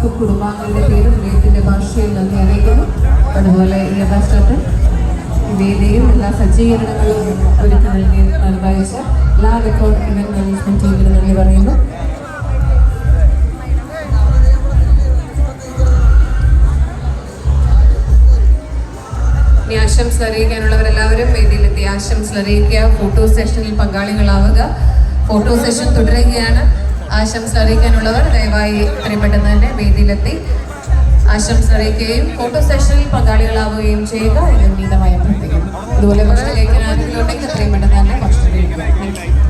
എല്ലാവർക്കും കുടുംബാംഗങ്ങളുടെ പേരും ഹൃദയത്തിൻ്റെ ഭാഷയിൽ നന്ദി അറിയിക്കുന്നു. അതുപോലെ ഈ അംബാസഡർ വേദിയും എല്ലാ സജ്ജീകരണങ്ങളും ഒരുക്കി നൽകി നിർവഹിച്ച എല്ലാ റെക്കോർഡ് ഇവന്റ് മാനേജ്മെന്റ് ടീമിന് നന്ദി പറയുന്നു. ഇനി ആശംസ അറിയിക്കാനുള്ളവരെല്ലാവരും വേദിയിലെത്തി ആശംസ അറിയിക്കുക. ഫോട്ടോ സെഷനിൽ പങ്കാളികളാവുക. ഫോട്ടോ സെഷൻ തുടരുകയാണ്. ആശംസ അറിയിക്കാനുള്ളവർ ദയവായി എത്രയും പെട്ടെന്ന് തന്നെ വേദിയിലെത്തി ആശംസ അറിയിക്കുകയും ഫോട്ടോ സെഷനിൽ പങ്കാളികളാവുകയും ചെയ്യുക എന്ന് വിനീതമായി അഭ്യർത്ഥിക്കുന്നു. അതുപോലെ ഭക്ഷണം കഴിക്കാൻ ആരെങ്കിലും ഉണ്ടെങ്കിൽ എത്രയും പെട്ടെന്ന് തന്നെ ഭക്ഷണം കഴിക്കുക.